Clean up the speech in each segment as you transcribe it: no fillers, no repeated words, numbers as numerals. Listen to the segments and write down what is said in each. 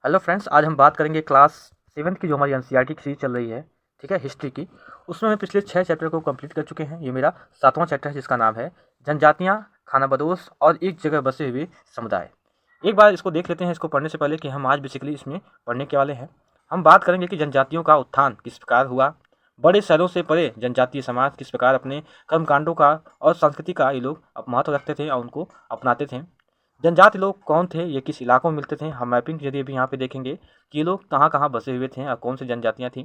Hello friends, आज हम बात करेंगे क्लास 7 की जो हमारी एनसीईआरटी की सीरीज चल रही है, ठीक है, हिस्ट्री की। उसमें हम पिछले 6 चैप्टर को कंप्लीट कर चुके हैं। ये मेरा 7वां चैप्टर है जिसका नाम है जनजातियाँ, खानाबदोश और एक जगह बसे हुए समुदाय। एक बार इसको देख लेते हैं, इसको पढ़ने से पहले कि हम आज बेसिकली इसमें पढ़ने के वाले हैं। हम बात करेंगे कि जनजातियों का उत्थान किस प्रकार हुआ, बड़े शहरों से परे जनजातीय समाज किस प्रकार अपने कर्मकांडों का और संस्कृति का ये लोग महत्व रखते थे और उनको अपनाते थे। जनजाति लोग कौन थे, ये किस इलाकों में मिलते थे, हम मैपिंग के जरिए भी यहाँ पे देखेंगे कि ये लोग कहाँ कहाँ बसे हुए थे और कौन सी जनजातियाँ थीं।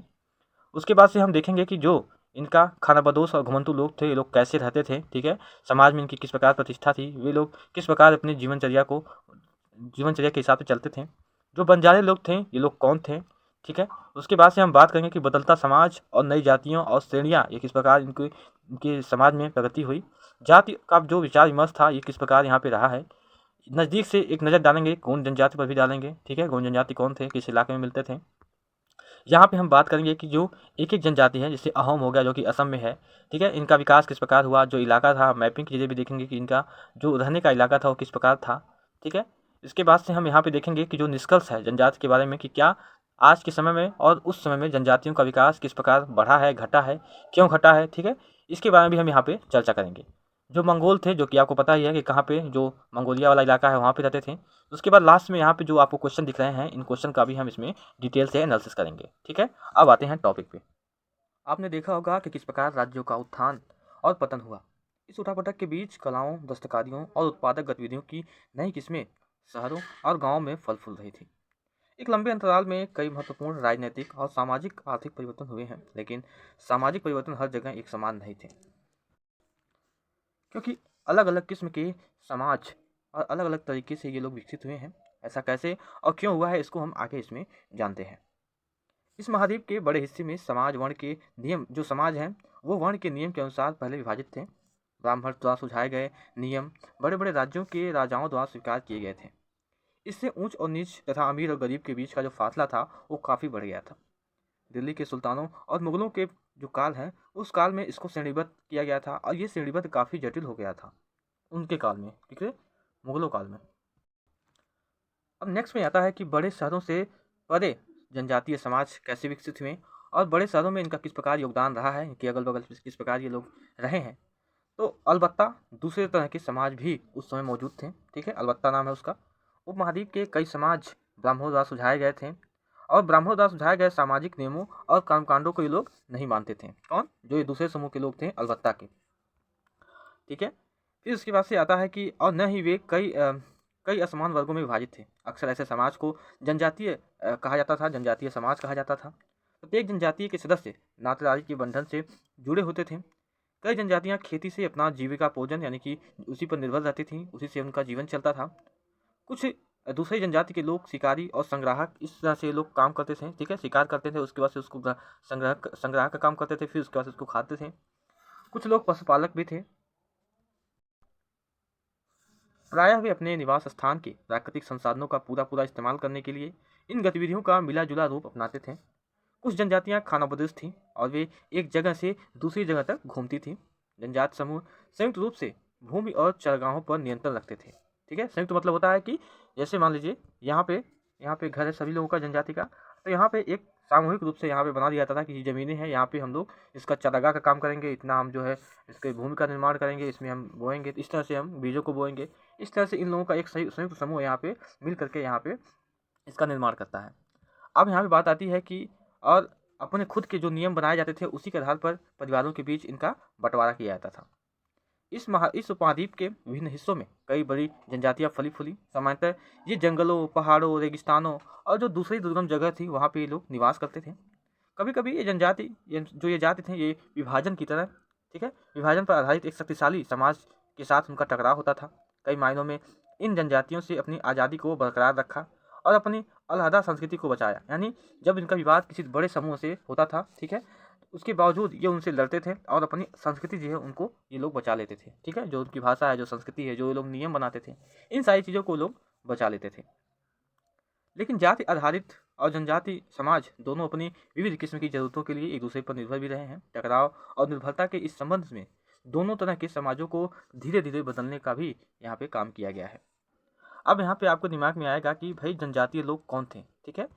उसके बाद से हम देखेंगे कि जो इनका खानाबदोश और घुमंतू लोग थे, ये लोग कैसे रहते थे, ठीक है, समाज में इनकी किस प्रकार प्रतिष्ठा थी, वे लोग किस प्रकार अपनी जीवनचर्या के हिसाब से चलते थे। जो बंजारे लोग थे, ये लोग कौन थे, ठीक है। उसके बाद से हम बात करेंगे कि बदलता समाज और नई जातियों और श्रेणियाँ, ये किस प्रकार इनके समाज में प्रगति हुई। जाति का जो विचार विमर्श था, ये किस प्रकार यहाँ पे रहा है। नज़दीक से एक नज़र डालेंगे, गोंड जनजाति पर भी डालेंगे, ठीक है, गोंड जनजाति कौन थे, किस इलाके में मिलते थे। यहाँ पे हम बात करेंगे कि जो एक एक जनजाति है, जैसे अहोम हो गया जो कि असम में है, ठीक है, इनका विकास किस प्रकार हुआ, जो इलाका था मैपिंग के जरिए भी देखेंगे कि इनका जो रहने का इलाका था वो किस प्रकार था, ठीक है। इसके बाद से हम यहाँ पे देखेंगे कि जो निष्कर्ष है जनजाति के बारे में कि क्या आज के समय में और उस समय में जनजातियों का विकास किस प्रकार बढ़ा है, घटा है, क्यों घटा है, ठीक है, इसके बारे में भी हम यहाँ पे चर्चा करेंगे। जो मंगोल थे, जो कि आपको पता ही है कि कहाँ पे जो मंगोलिया वाला इलाका है वहाँ पे रहते थे। उसके बाद लास्ट में यहाँ पे जो आपको क्वेश्चन दिख रहे हैं, इन क्वेश्चन का भी हम इसमें डिटेल से एनालिसिस करेंगे, ठीक है। अब आते हैं टॉपिक पे। आपने देखा होगा कि किस प्रकार राज्यों का उत्थान और पतन हुआ। इस उठापटक के बीच कलाओं, दस्तकारियों और उत्पादक गतिविधियों की नई किस्में शहरों और गाँवों में फल फूल रही थी। एक लंबे अंतराल में कई महत्वपूर्ण राजनीतिक और सामाजिक आर्थिक परिवर्तन हुए हैं, लेकिन सामाजिक परिवर्तन हर जगह एक समान नहीं थे, क्योंकि अलग अलग किस्म के समाज और अलग अलग तरीके से ये लोग विकसित हुए हैं। ऐसा कैसे और क्यों हुआ है, इसको हम आगे इसमें जानते हैं। इस महाद्वीप के बड़े हिस्से में समाज वर्ण के नियम, जो समाज हैं वो वर्ण के नियम के अनुसार पहले विभाजित थे। ब्राह्मण द्वारा सुझाए गए नियम बड़े बड़े राज्यों के राजाओं द्वारा स्वीकार किए गए थे। इससे ऊंच और नीच तथा अमीर और गरीब के बीच का जो फासला था वो काफ़ी बढ़ गया था। दिल्ली के सुल्तानों और मुगलों के जो काल है, उस काल में इसको श्रेणीबद्ध किया गया था और ये श्रेणीबद्ध काफ़ी जटिल हो गया था उनके काल में, ठीक है, मुगलों काल में। अब नेक्स्ट में आता है कि बड़े शहरों से परे जनजातीय समाज कैसे विकसित हुए और बड़े शहरों में इनका किस प्रकार योगदान रहा है, इनके अगल बगल किस प्रकार ये लोग रहे हैं। तो अलबत्ता दूसरे तरह के समाज भी उस समय मौजूद थे, ठीक है, अलबत्ता नाम है उसका। उपमहाद्वीप के कई समाज ब्राह्मणों द्वारा सुझाए गए थे और ब्राह्मणों द्वारा सुझाए गए सामाजिक नियमों और कर्मकांडों को ये लोग नहीं मानते थे। कौन? जो ये दूसरे समूह के लोग थे, अलबत्ता के, ठीक है। फिर उसके बाद से आता है कि और न ही वे कई असमान वर्गों में विभाजित थे। अक्सर ऐसे समाज को जनजातीय कहा जाता था, जनजातीय समाज कहा जाता था। प्रत्येक जनजाति के सदस्य नातेदारी के बंधन से जुड़े होते थे। कई जनजातियां खेती से अपना जीविकापोर्जन यानी कि उसी पर निर्भर रहती थीं, उसी से उनका जीवन चलता था। कुछ दूसरी जनजाति के लोग शिकारी और संग्राहक, इस तरह से लोग काम करते थे, ठीक है, शिकार करते थे, उसके बाद से उसको संग्रह का काम करते थे, फिर उसके बाद से उसको खाते थे। कुछ लोग पशुपालक भी थे। प्रायः वे अपने निवास स्थान के प्राकृतिक संसाधनों का पूरा पूरा इस्तेमाल करने के लिए इन गतिविधियों का मिला जुला रूप अपनाते थे। कुछ जनजातियां खानाबदोश थीं और वे एक जगह से दूसरी जगह तक घूमती थीं। जनजाति समूह संयुक्त रूप से भूमि और चरगाहों पर नियंत्रण रखते थे, ठीक है। संयुक्त मतलब होता है कि जैसे मान लीजिए यहाँ पे घर है सभी लोगों का जनजाति का, तो यहाँ पे एक सामूहिक रूप से यहाँ पे बना दिया जाता था कि ये ज़मीनें हैं, यहाँ पे हम लोग इसका चारागाह का काम करेंगे, इतना हम जो है इसके भूमि का निर्माण करेंगे, इसमें हम बोएंगे, इस तरह से हम बीजों को बोएंगे। इस तरह से इन लोगों का एक सही संयुक्त समूह यहाँ पे मिल करके यहाँ पे इसका निर्माण करता है। अब यहाँ पे बात आती है कि और अपने खुद के जो नियम बनाए जाते थे उसी के आधार पर परिवारों के बीच इनका बंटवारा किया जाता था। इस उपमहाद्वीप के विभिन्न हिस्सों में कई बड़ी जनजातियां फली फूली। सामान्यतः ये जंगलों, पहाड़ों, रेगिस्तानों और जो दूसरी दुर्गम जगह थी वहाँ पे ये लोग निवास करते थे। कभी कभी ये जाति थे, ये विभाजन की तरह, ठीक है, विभाजन पर आधारित एक शक्तिशाली समाज के साथ उनका टकराव होता था। कई मायनों में इन जनजातियों से अपनी आज़ादी को बरकरार रखा और अपनी अलहदा संस्कृति को बचाया। यानी जब इनका विवाद किसी बड़े समूह से होता था, ठीक है, उसके बावजूद ये उनसे लड़ते थे और अपनी संस्कृति जो है उनको ये लोग बचा लेते थे, ठीक है, जो उनकी भाषा है, जो संस्कृति है, जो ये लोग नियम बनाते थे, इन सारी चीज़ों को लोग बचा लेते थे। लेकिन जाति आधारित और जनजाति समाज दोनों अपनी विविध किस्म की जरूरतों के लिए एक दूसरे पर निर्भर भी रहे हैं। टकराव और निर्भरता के इस संबंध में दोनों तरह के समाजों को धीरे धीरे बदलने का भी यहाँ पे काम किया गया है। अब यहाँ पे आपको दिमाग में आएगा कि भाई जनजातीय लोग कौन थे, ठीक है।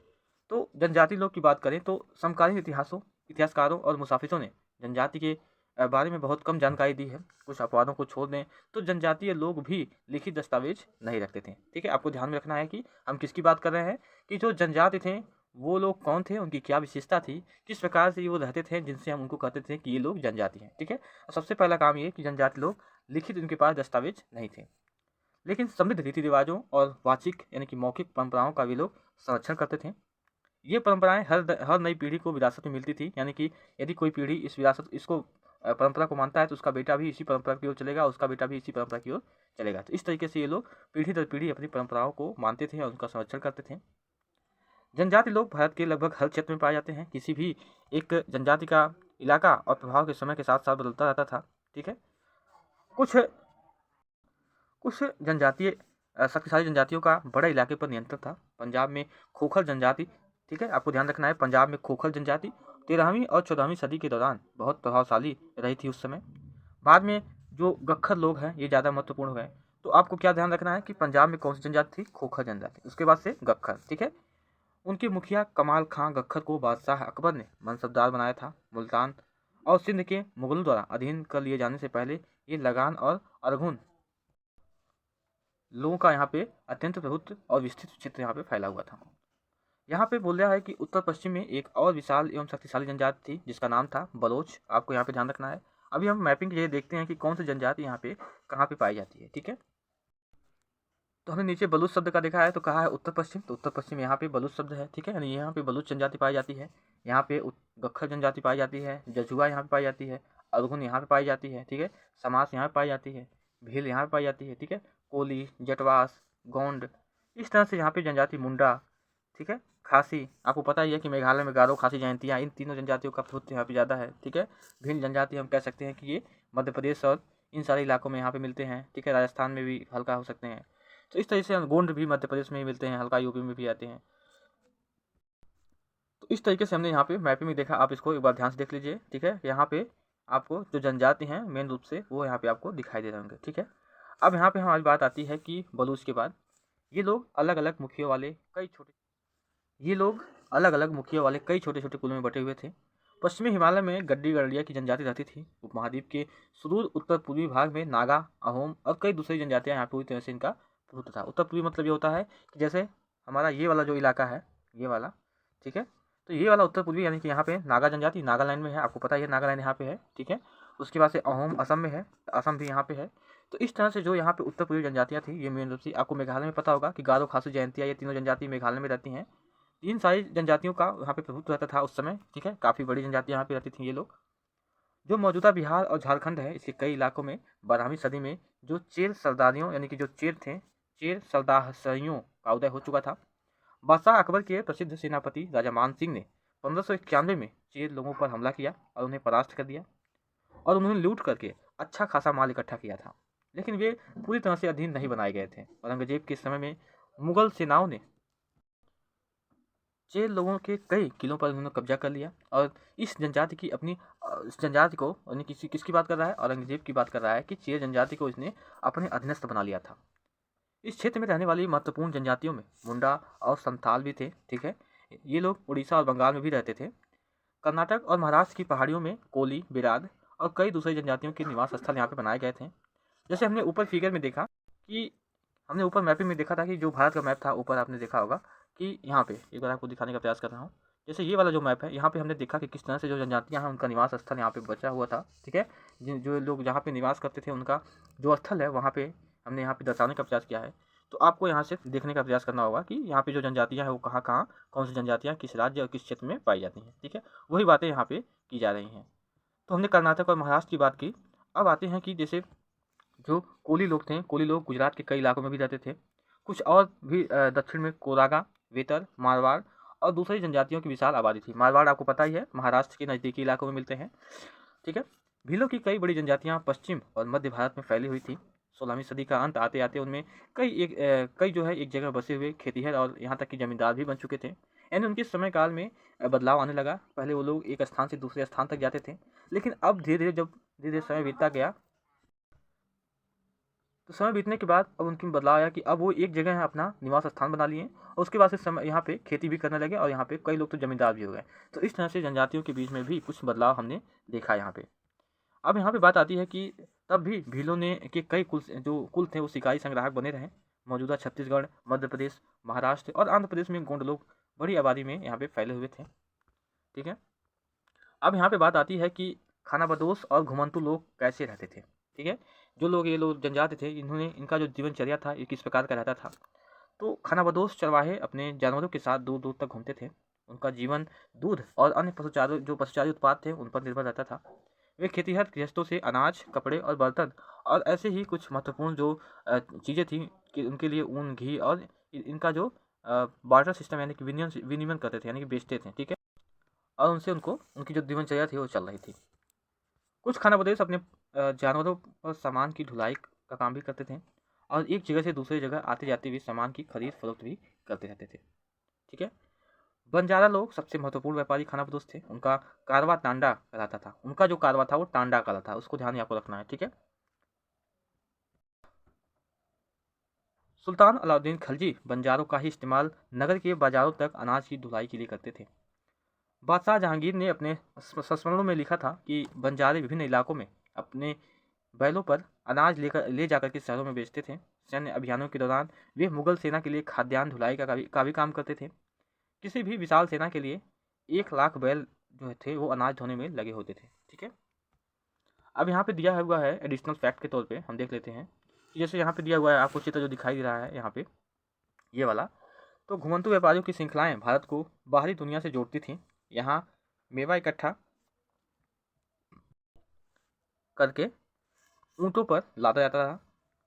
तो जनजातीय लोग की बात करें तो समकालीन इतिहासकारों और मुसाफिरों ने जनजाति के बारे में बहुत कम जानकारी दी है। कुछ अपवादों को छोड़ दें तो जनजातीय लोग भी लिखित दस्तावेज नहीं रखते थे, ठीक है। आपको ध्यान में रखना है कि हम किसकी बात कर रहे हैं, कि जो जनजाति थे वो लोग कौन थे, उनकी क्या विशेषता थी, किस प्रकार से वो रहते थे, जिनसे हम उनको कहते थे कि ये लोग जनजाति हैं, ठीक है। सबसे पहला काम ये कि जनजाति लोग लिखित उनके पास दस्तावेज नहीं थे, लेकिन समृद्ध रीति रिवाजों और वाचिक यानी कि मौखिक परंपराओं का भी लोग संरक्षण करते थे। ये परंपराएं हर नई पीढ़ी को विरासत में मिलती थी, यानी कि यदि कोई पीढ़ी इसको परंपरा को मानता है तो उसका बेटा भी इसी परंपरा की ओर चलेगा, उसका बेटा भी इसी परंपरा की ओर चलेगा। तो इस तरीके से ये लोग पीढ़ी दर पीढ़ी अपनी परंपराओं को मानते थे और उनका संरक्षण करते थे। जनजाति लोग भारत के लगभग हर क्षेत्र में पाए जाते हैं। किसी भी एक जनजाति का इलाका और प्रभाव के समय के साथ साथ बदलता रहता था, ठीक है। कुछ कुछ जनजातीय शक्तिशाली जनजातियों का बड़े इलाके पर नियंत्रण था। पंजाब में खोखर जनजाति, ठीक है, आपको ध्यान रखना है, पंजाब में खोखर जनजाति 13वीं और 14वीं सदी के दौरान बहुत प्रभावशाली रही थी उस समय। बाद में जो गख्खर लोग हैं ये ज़्यादा महत्वपूर्ण हो गए। तो आपको क्या ध्यान रखना है कि पंजाब में कौन सी जनजाति थी, खोखर जनजाति, उसके बाद से गख्खर, ठीक है। उनके मुखिया कमाल खां गख्खर को बादशाह अकबर ने मनसबदार बनाया था। मुल्तान और सिंध के मुगलों द्वारा अधीन कर लिए जाने से पहले ये लगान और अरगुन लोगों का यहाँ पे अत्यंत प्रभुत्व और विस्तृत क्षेत्र यहाँ पे फैला हुआ था। यहाँ पे बोल रहा है कि उत्तर पश्चिम में एक और विशाल एवं शक्तिशाली जनजाति थी जिसका नाम था बलोच। आपको यहाँ पे ध्यान रखना है। अभी हम मैपिंग के जरिए देखते हैं कि कौन सी जनजाति यहाँ पे कहाँ पे पाई जाती है, ठीक है। तो हमने नीचे बलूच शब्द का देखा है, तो कहा है उत्तर पश्चिम, तो उत्तर पश्चिम यहाँ पे बलूच शब्द है, ठीक है। यानी यहाँ पे बलूच जनजाति पाई जाती है, यहाँ पे गख्खर जनजाति पाई जाती है, जजुआ यहाँ पे पाई जाती है, अरगुन यहाँ पे पाई जाती है, ठीक है, समास यहाँ पे पाई जाती है, भील यहाँ पे पाई जाती है, ठीक है, कोली, जटवास, गोंड, इस तरह से यहाँ पे जनजाति मुंडा, ठीक है, खासी। आपको पता ही है कि मेघालय में गारो, खासी, जयंतिया, इन तीनों जनजातियों का प्रभुत्व यहाँ पे ज़्यादा है, ठीक है। भिन्न जनजाति हम कह सकते हैं कि ये मध्य प्रदेश और इन सारे इलाकों में यहाँ पे मिलते हैं, ठीक है। राजस्थान में भी हल्का हो सकते हैं। तो इस तरह से गोंड भी मध्य प्रदेश में ही मिलते हैं, हल्का यूपी में भी आते हैं। तो इस तरीके से हमने यहाँ पे मैपिंग में देखा, आप इसको एक बार ध्यान से देख लीजिए, ठीक है। यहाँ पे आपको जो जनजाति हैं मेन रूप से वो यहाँ पे आपको दिखाई दे रहे होंगे, ठीक है। अब यहाँ पे हमारी बात आती है कि बलूच के बाद ये लोग अलग अलग मुखियों वाले कई छोटे छोटे कुलों में बटे हुए थे। पश्चिमी हिमालय में गड्डी गड़िया की जनजाति रहती थी। उपमहाद्वीप के सुदूर उत्तर पूर्वी भाग में नागा, अहोम और कई दूसरी जनजातियाँ यहाँ पूरी तरह से इनका प्रभुत्व था। उत्तर पूर्वी मतलब ये होता है कि जैसे हमारा ये वाला जो इलाका है, ये वाला, ठीक है। तो ये वाला उत्तर पूर्वी यानी कि यहाँ पे नागा जनजाति नागालैंड में है, आपको पता ही है नागालैंड यहाँ पे है, ठीक है। उसके बाद से अहोम असम में है, असम भी यहाँ पे है। तो इस तरह से जो यहाँ पे उत्तर पूर्वी जनजातियाँ थी ये मेन रूप से, आपको मेघालय में पता होगा कि गारो, खासी, जयंतिया, ये तीनों जनजाति मेघालय में रहती हैं। इन सारी जनजातियों का यहाँ पे प्रभुत्व रहता था उस समय, ठीक है। काफ़ी बड़ी जनजातियाँ यहाँ पे रहती थी ये लोग। जो मौजूदा बिहार और झारखंड है, इसके कई इलाकों में 12वीं सदी में जो चेर सरदारियों यानी कि जो चेर थे, चेर सरदारसरियों का उदय हो चुका था। बादशाह अकबर के प्रसिद्ध सेनापति राजा मान सिंह ने 1591 में चेर लोगों पर हमला किया और उन्हें परास्त कर दिया और उन्होंने लूट करके अच्छा खासा माल इकट्ठा किया था, लेकिन वे पूरी तरह से अधीन नहीं बनाए गए थे। औरंगजेब के समय में मुगल सेनाओं ने चेर लोगों के कई किलों पर उन्होंने कब्जा कर लिया और इस जनजाति की अपनी इस जनजाति को, यानी किसकी बात कर रहा है, औरंगजेब की बात कर रहा है कि चेर जनजाति को इसने अपने अधीनस्थ बना लिया था। इस क्षेत्र में रहने वाली महत्वपूर्ण जनजातियों में मुंडा और संथाल भी थे, ठीक है। ये लोग उड़ीसा और बंगाल में भी रहते थे। कर्नाटक और महाराष्ट्र की पहाड़ियों में कोली, बिराद और कई दूसरी जनजातियों के निवास स्थल यहाँ पे बनाए गए थे। जैसे हमने ऊपर फिगर में देखा कि हमने ऊपर मैपिंग में देखा था कि जो भारत का मैप था, ऊपर आपने देखा होगा कि यहाँ पे एक बार आपको दिखाने का प्रयास कर रहा हूँ। जैसे ये वाला जो मैप है, यहाँ पे हमने देखा कि किस तरह से जो जनजातियाँ हैं उनका निवास स्थल यहाँ पे बचा हुआ था, ठीक है। जो लोग जहाँ पे निवास करते थे उनका जो स्थल है वहाँ पे हमने यहाँ पे दर्शाने का प्रयास किया है। तो आपको यहाँ से देखने का प्रयास करना होगा कि यहाँ पे जो जनजातियाँ हैं वो कहाँ कहाँ, कौन सी जनजातियाँ किस राज्य और किस क्षेत्र में पाई जाती हैं, ठीक है। वही बातें यहाँ पे की जा रही हैं। तो हमने कर्नाटक और महाराष्ट्र की बात की। अब आते हैं कि जैसे जो कोली लोग थे, कोली लोग गुजरात के कई इलाकों में भी रहते थे। कुछ और भी दक्षिण में कोरागा, वेतर, मारवाड़ और दूसरी जनजातियों की विशाल आबादी थी। मारवाड़ आपको पता ही है, महाराष्ट्र के नज़दीकी इलाकों में मिलते हैं, ठीक है। भीलों की कई बड़ी जनजातियाँ पश्चिम और मध्य भारत में फैली हुई थी। 16वीं सदी का अंत आते आते उनमें कई जो है एक जगह बसे हुए खेतीहर और यहाँ तक कि जमींदार भी बन चुके थे। यानी उनके समय काल में बदलाव आने लगा। पहले वो लोग एक स्थान से दूसरे स्थान तक जाते थे, लेकिन अब धीरे धीरे समय बीतता गया तो समय बीतने के बाद अब उनकी बदलाव आया कि अब वो एक जगह है अपना निवास स्थान बना लिए और उसके बाद से समय यहाँ पे खेती भी करने लगे और यहाँ पे कई लोग तो जमींदार भी हो गए। तो इस तरह से जनजातियों के बीच में भी कुछ बदलाव हमने देखा यहाँ पे। अब यहाँ पे बात आती है कि तब भी भीलों ने के कई कुल थे वो शिकारी संग्राहक बने रहे। मौजूदा छत्तीसगढ़, मध्य प्रदेश, महाराष्ट्र और आंध्र प्रदेश में गोंड लोग बड़ी आबादी में यहाँ पे फैले हुए थे। ठीक है। अब यहाँ पे बात आती है कि खानाबदोश और घुमंतू लोग कैसे रहते थे। ठीक है। जो लोग ये लोग जनजाति थे, इन्होंने इनका जो जीवनचर्या था ये किस प्रकार का रहता था। तो खानाबदोश चरवाहे अपने जानवरों के साथ दूर दूर तक घूमते थे। उनका जीवन दूध और अन्य पशुचारी उत्पाद थे उन पर निर्भर रहता था। वे खेतीहर गृहस्थों से अनाज, कपड़े और बर्तन और ऐसे ही कुछ महत्वपूर्ण जो चीज़ें थी कि उनके लिए ऊन, घी और इनका जो बार्टर सिस्टम यानी कि विनिमय करते थे, यानी कि बेचते थे। ठीक है। और उनसे उनको उनकी जो जीवनचर्या थी वो चल रही थी। कुछ खानाबदोश अपने जानवरों और सामान की ढुलाई का काम भी करते थे और एक जगह से दूसरी जगह आते जाते हुए सामान की खरीद फरोख्त भी करते रहते थे। ठीक है। बंजारा लोग सबसे महत्वपूर्ण व्यापारी खानाबदोश थे। उनका कारवा टांडा कहलाता था। उनका जो कारवा था वो टांडा कहलाता था, उसको ध्यान में आपको रखना है। ठीक है। सुल्तान अलाउद्दीन खिलजी बंजारों का ही इस्तेमाल नगर के बाजारों तक अनाज की ढुलाई के लिए करते थे। बादशाह जहांगीर ने अपने संस्मरणों में लिखा था कि बंजारे विभिन्न इलाकों में अपने बैलों पर अनाज ले जाकर के शहरों में बेचते थे। सैन्य अभियानों के दौरान वे मुगल सेना के लिए खाद्यान्न ढुलाई का भी काम करते थे। किसी भी विशाल सेना के लिए 1 लाख बैल जो थे वो अनाज ढोने में लगे होते थे। ठीक है। अब यहाँ पे दिया हुआ है एडिशनल फैक्ट के तौर पे हम देख लेते हैं कि जैसे यहाँ पे दिया हुआ है आपको चित्र जो दिखाई दे रहा है यहाँ पे ये वाला। तो घुमंतू व्यापारियों की श्रृंखलाएं भारत को बाहरी दुनिया से जोड़ती थीं। यहाँ मेवा इकट्ठा करके ऊँटों पर लादा जाता था।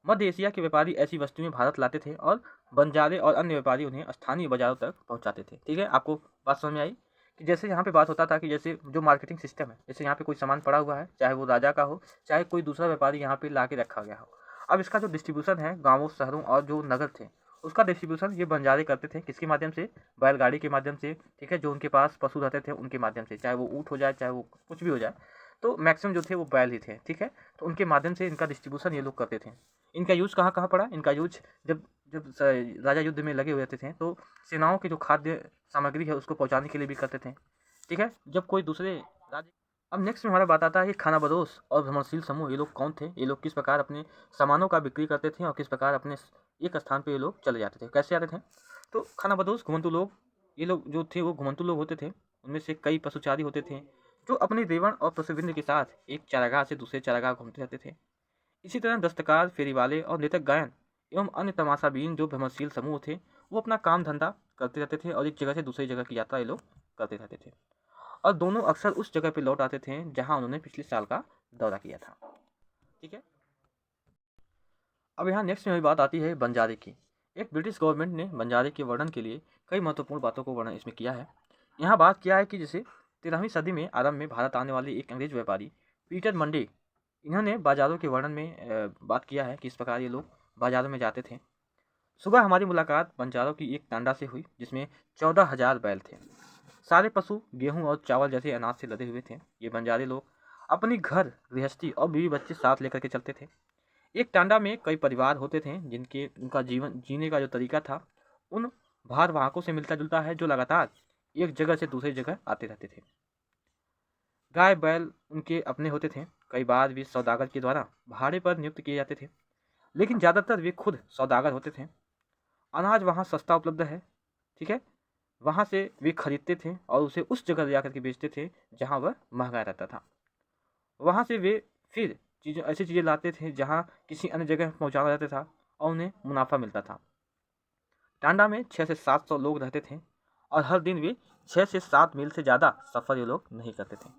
मध्य एशिया के व्यापारी ऐसी वस्तुएं भारत लाते थे और बंजारे और अन्य व्यापारी उन्हें स्थानीय बाजारों तक पहुंचाते थे। ठीक है। आपको बात समझ में आई कि जैसे यहाँ पे बात होता था कि जैसे जो मार्केटिंग सिस्टम है, जैसे यहाँ पे कोई सामान पड़ा हुआ है, चाहे वो राजा का हो, चाहे कोई दूसरा व्यापारी यहाँ पे ला के रखा गया हो। अब इसका जो डिस्ट्रीब्यूशन है गाँवों, शहरों और जो नगर थे उसका डिस्ट्रीब्यूशन ये बंजारे करते थे। किसके माध्यम से? बैलगाड़ी के माध्यम से। ठीक है। जो उनके पास पशु रहते थे उनके माध्यम से, चाहे वो ऊँट हो जाए, चाहे वो कुछ भी हो जाए, तो मैक्सिमम जो थे वो बैल ही थे। ठीक है। तो उनके माध्यम से इनका डिस्ट्रीब्यूशन ये लोग करते थे। इनका यूज कहाँ कहाँ पड़ा? इनका यूज जब जब राजा युद्ध में लगे हुए रहते थे तो सेनाओं की जो खाद्य सामग्री है उसको पहुंचाने के लिए भी करते थे। ठीक है। जब कोई दूसरे राज्य। अब नेक्स्ट में हमारा बात आता है कि खानाबदोश और भ्रमणशील समूह ये लोग कौन थे, ये लोग किस प्रकार अपने सामानों का बिक्री करते थे और किस प्रकार अपने एक स्थान पर ये लोग चले जाते थे, कैसे आते थे। तो खानाबदोश घुमंतू लोग, ये लोग जो थे वो घुमंतू लोग होते थे। उनमें से कई पशुचारी होते थे जो अपने रेवण और पशुविंद के साथ एक चारागाह से दूसरे चारागाह घूमते रहते थे। इसी तरह दस्तकार, फेरी वाले और नृतक गायन एवं अन्य तमाशाबीन जो भ्रमणशील समूह थे वो अपना काम धंधा करते रहते थे और एक जगह से दूसरी जगह की यात्रा ये लोग करते रहते थे और दोनों अक्सर उस जगह पर लौट आते थे जहां उन्होंने पिछले साल का दौरा किया था। ठीक है। अब यहाँ नेक्स्ट में बात आती है बंजारे की। एक ब्रिटिश गवर्नमेंट ने बंजारे के वर्णन के लिए कई महत्वपूर्ण बातों को वर्णन इसमें किया है। यहाँ बात किया है कि जैसे 13वीं सदी में आरंभ में भारत आने वाले एक अंग्रेज व्यापारी पीटर मंडे, इन्होंने बाजारों के वर्णन में बात किया है कि इस प्रकार ये लोग बाजारों में जाते थे। सुबह हमारी मुलाकात बंजारों की एक टांडा से हुई जिसमें 14,000 बैल थे। सारे पशु गेहूं और चावल जैसे अनाज से लदे हुए थे। ये बंजारे लोग अपनी घर गृहस्थी और बीवी बच्चे साथ लेकर के चलते थे। एक टांडा में कई परिवार होते थे जिनके उनका जीवन जीने का जो तरीका था उन भारवाहकों से मिलता जुलता है जो लगातार एक जगह से दूसरी जगह आते रहते थे। गाय बैल उनके अपने होते थे। कई बार वे सौदागर के द्वारा भाड़े पर नियुक्त किए जाते थे, लेकिन ज़्यादातर वे खुद सौदागर होते थे। अनाज वहाँ सस्ता उपलब्ध है। ठीक है। वहाँ से वे खरीदते थे और उसे उस जगह ले जाकर के बेचते थे जहाँ वह महंगा रहता था। वहाँ से वे फिर ऐसी चीज़ें लाते थे जहाँ किसी अन्य जगह पहुँचाना रहता था और उन्हें मुनाफा मिलता था। टांडा में 600 से 700 लोग रहते थे और हर दिन वे 6 से 7 मील से ज़्यादा सफ़र ये लोग नहीं करते थे।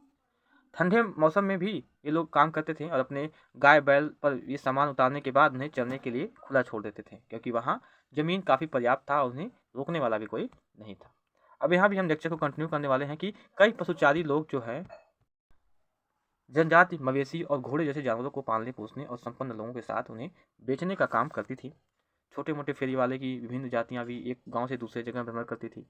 ठंडे मौसम में भी ये लोग काम करते थे और अपने गाय बैल पर ये सामान उतारने के बाद उन्हें चलने के लिए खुला छोड़ देते थे क्योंकि वहाँ ज़मीन काफ़ी पर्याप्त था और उन्हें रोकने वाला भी कोई नहीं था। अब यहाँ भी हम लेक्चर को कंटिन्यू करने वाले हैं कि कई पशुचारी लोग जो है जनजाति मवेशी और घोड़े जैसे जानवरों को पालने पोसने और संपन्न लोगों के साथ उन्हें बेचने का काम करती थी। छोटे मोटे फेरी वाले की विभिन्न जातियाँ भी एक गांव से दूसरे जगह भ्रमण करती थी।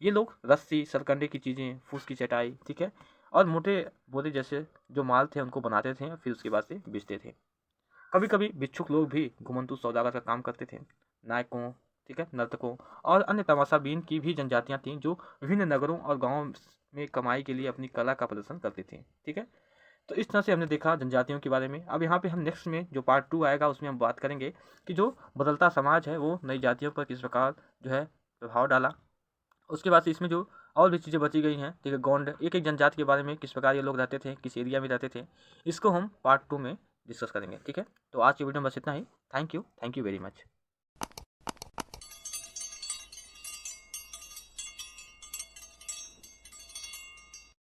ये लोग रस्सी, सरकंडे की चीज़ें, फूस की चटाई, ठीक है, और मोटे बोरे जैसे जो माल थे उनको बनाते थे फिर उसके बाद से बेचते थे। कभी कभी भिक्षुक लोग भी घुमंतु सौदागर का काम करते थे। नायकों, ठीक है, नर्तकों और अन्य तमाशाबीन की भी जनजातियां थीं जो विभिन्न नगरों और गांवों में कमाई के लिए अपनी कला का प्रदर्शन करती थी। ठीक है, तो इस तरह से हमने देखा जनजातियों के बारे में। अब यहाँ पे हम नेक्स्ट में जो पार्ट 2 आएगा उसमें हम बात करेंगे कि जो बदलता समाज है वो नई जातियों पर किस प्रकार जो है प्रभाव डाला। उसके बाद से इसमें जो और भी चीज़ें बची गई हैं, ठीक है, गोंड, एक एक जनजाति के बारे में, किस प्रकार ये लोग रहते थे, किस एरिया में रहते थे, इसको हम पार्ट 2 में डिस्कस करेंगे। ठीक है, तो आज की वीडियो में बस इतना ही। Thank you very much.